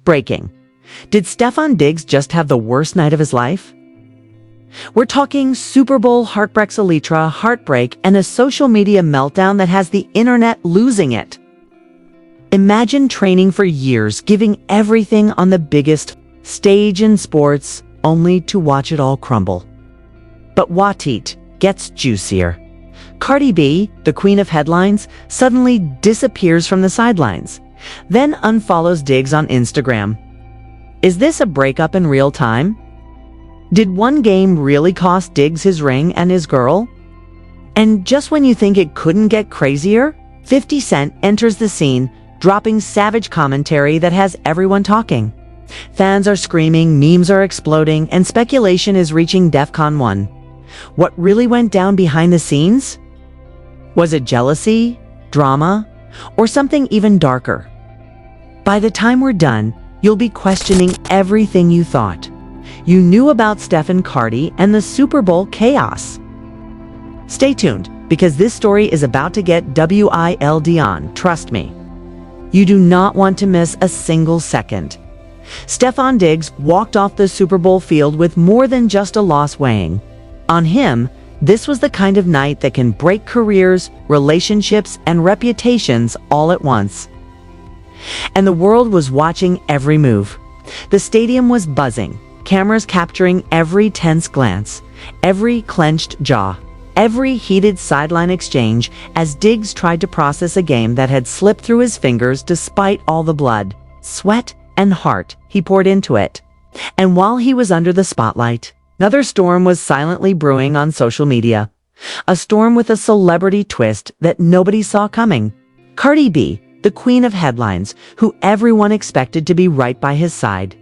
Breaking. Did Stefon Diggs just have the worst night of his life? We're talking Super Bowl heartbreaks, elytra, heartbreak, and a social media meltdown that has the internet losing it. Imagine training for years, giving everything on the biggest stage in sports, only to watch it all crumble. But what gets juicier. Cardi B, the queen of headlines, suddenly disappears from the sidelines, then unfollows Diggs on Instagram. Is this a breakup in real time? Did one game really cost Diggs his ring and his girl? And just when you think it couldn't get crazier, 50 Cent enters the scene, dropping savage commentary that has everyone talking. Fans are screaming, memes are exploding, and speculation is reaching DEFCON 1. What really went down behind the scenes? Was it jealousy, drama, or something even darker? By the time we're done, you'll be questioning everything you thought you knew about Stefon, Cardi, and the Super Bowl chaos. Stay tuned, because this story is about to get wild on, trust me. You do not want to miss a single second. Stefon Diggs walked off the Super Bowl field with more than just a loss weighing on him. This was the kind of night that can break careers, relationships, and reputations all at once. And the world was watching every move. The stadium was buzzing, cameras capturing every tense glance, every clenched jaw, every heated sideline exchange as Diggs tried to process a game that had slipped through his fingers despite all the blood, sweat, and heart he poured into it. And while he was under the spotlight, another storm was silently brewing on social media. A storm with a celebrity twist that nobody saw coming. Cardi B, the queen of headlines, who everyone expected to be right by his side,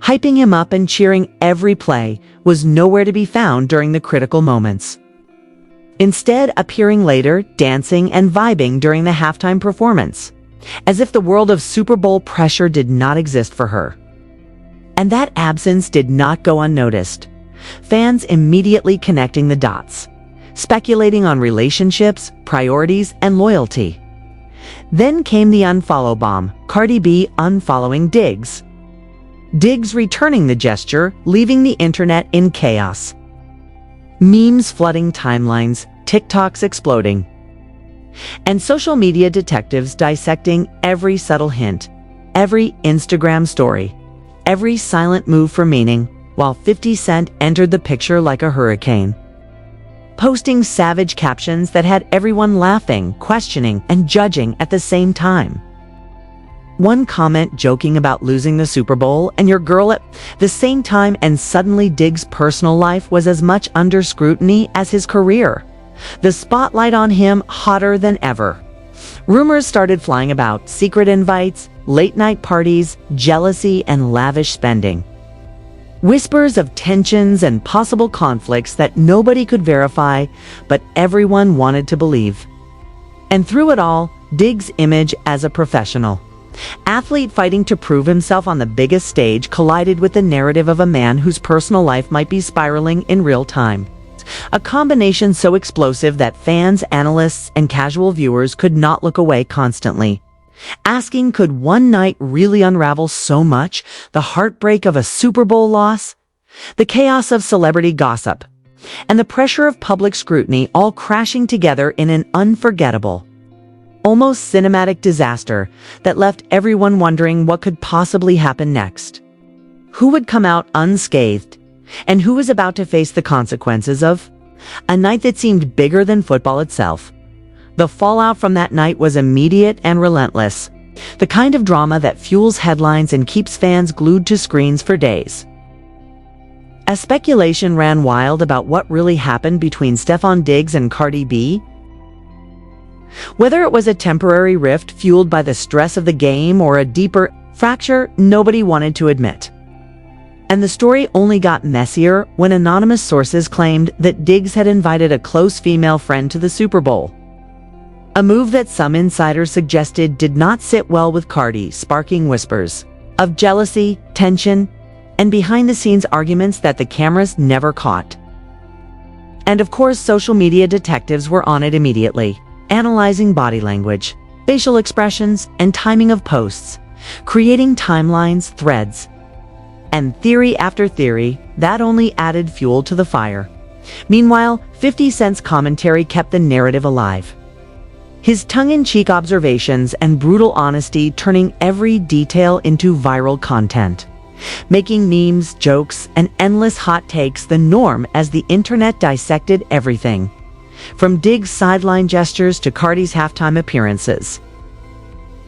hyping him up and cheering every play, was nowhere to be found during the critical moments. Instead, appearing later, dancing and vibing during the halftime performance, as if the world of Super Bowl pressure did not exist for her. And that absence did not go unnoticed. Fans immediately connecting the dots, speculating on relationships, priorities, and loyalty. Then came the unfollow bomb, Cardi B unfollowing Diggs. Diggs returning the gesture, leaving the internet in chaos. Memes flooding timelines, TikToks exploding, and social media detectives dissecting every subtle hint, every Instagram story, every silent move for meaning, while 50 Cent entered the picture like a hurricane, posting savage captions that had everyone laughing, questioning, and judging at the same time. One comment joking about losing the Super Bowl and your girl at the same time, and suddenly Diggs' personal life was as much under scrutiny as his career. The spotlight on him hotter than ever. Rumors started flying about secret invites, late-night parties, jealousy, and lavish spending. Whispers of tensions and possible conflicts that nobody could verify, but everyone wanted to believe. And through it all, Diggs' image as a professional athlete fighting to prove himself on the biggest stage collided with the narrative of a man whose personal life might be spiraling in real time. A combination so explosive that fans, analysts, and casual viewers could not look away constantly, asking, could one night really unravel so much? The heartbreak of a Super Bowl loss, the chaos of celebrity gossip, and the pressure of public scrutiny all crashing together in an unforgettable, almost cinematic disaster that left everyone wondering what could possibly happen next. Who would come out unscathed, and who was about to face the consequences of a night that seemed bigger than football itself? The fallout from that night was immediate and relentless, the kind of drama that fuels headlines and keeps fans glued to screens for days. As speculation ran wild about what really happened between Stefon Diggs and Cardi B, whether it was a temporary rift fueled by the stress of the game or a deeper fracture nobody wanted to admit. And the story only got messier when anonymous sources claimed that Diggs had invited a close female friend to the Super Bowl. A move that some insiders suggested did not sit well with Cardi, sparking whispers of jealousy, tension, and behind-the-scenes arguments that the cameras never caught. And of course, social media detectives were on it immediately, analyzing body language, facial expressions, and timing of posts, creating timelines, threads, and theory after theory that only added fuel to the fire. Meanwhile, 50 Cent's commentary kept the narrative alive. His tongue-in-cheek observations and brutal honesty turning every detail into viral content, making memes, jokes, and endless hot takes the norm as the internet dissected everything, from Diggs' sideline gestures to Cardi's halftime appearances.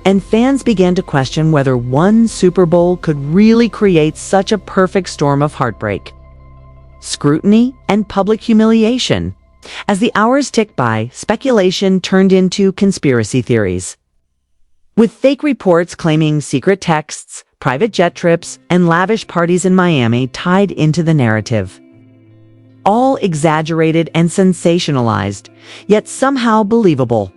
And fans began to question whether one Super Bowl could really create such a perfect storm of heartbreak, scrutiny, and public humiliation. As the hours ticked by, speculation turned into conspiracy theories, with fake reports claiming secret texts, private jet trips, and lavish parties in Miami tied into the narrative. All exaggerated and sensationalized, yet somehow believable.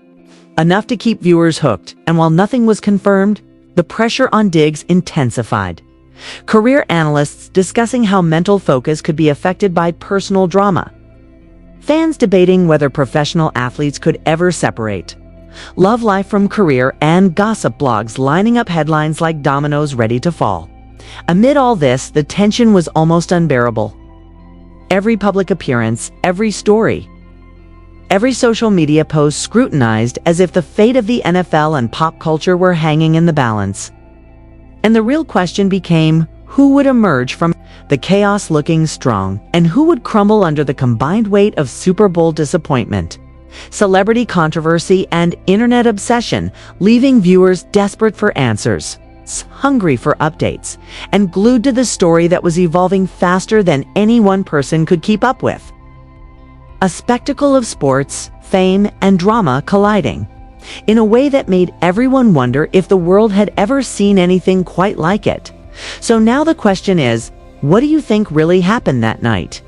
Enough to keep viewers hooked, and while nothing was confirmed, the pressure on Diggs intensified. Career analysts discussing how mental focus could be affected by personal drama. Fans debating whether professional athletes could ever separate. Love life from career, and gossip blogs lining up headlines like dominoes ready to fall. Amid all this, the tension was almost unbearable. Every public appearance, every story, every social media post scrutinized as if the fate of the NFL and pop culture were hanging in the balance. And the real question became, who would emerge from the chaos looking strong, and who would crumble under the combined weight of Super Bowl disappointment, celebrity controversy, and internet obsession, leaving viewers desperate for answers, hungry for updates, and glued to the story that was evolving faster than any one person could keep up with. A spectacle of sports, fame, and drama colliding, in a way that made everyone wonder if the world had ever seen anything quite like it. So now the question is, what do you think really happened that night?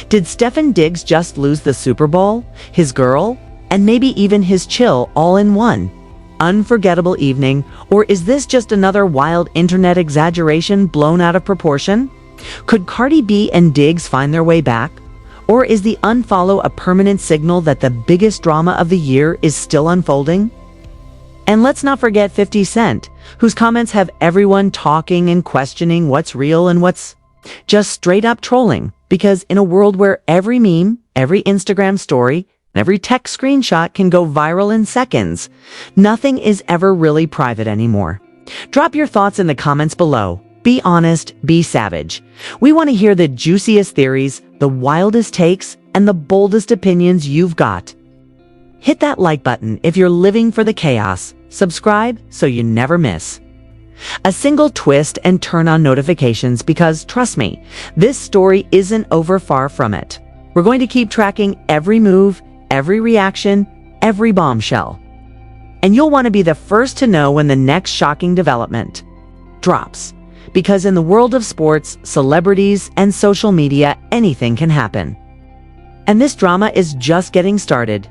Did Stefon Diggs just lose the Super Bowl, his girl, and maybe even his chill all in one unforgettable evening? Or is this just another wild internet exaggeration blown out of proportion? Could Cardi B and Diggs find their way back? Or is the unfollow a permanent signal that the biggest drama of the year is still unfolding? And let's not forget 50 Cent, whose comments have everyone talking and questioning what's real and what's just straight up trolling. Because in a world where every meme, every Instagram story, and every tech screenshot can go viral in seconds, nothing is ever really private anymore. Drop your thoughts in the comments below. Be honest, be savage. We want to hear the juiciest theories, the wildest takes, and the boldest opinions you've got. Hit that like button if you're living for the chaos. Subscribe so you never miss a single twist, and turn on notifications because, trust me, this story isn't over, far from it. We're going to keep tracking every move, every reaction, every bombshell. And you'll want to be the first to know when the next shocking development drops. Because in the world of sports, celebrities, and social media, anything can happen. And this drama is just getting started.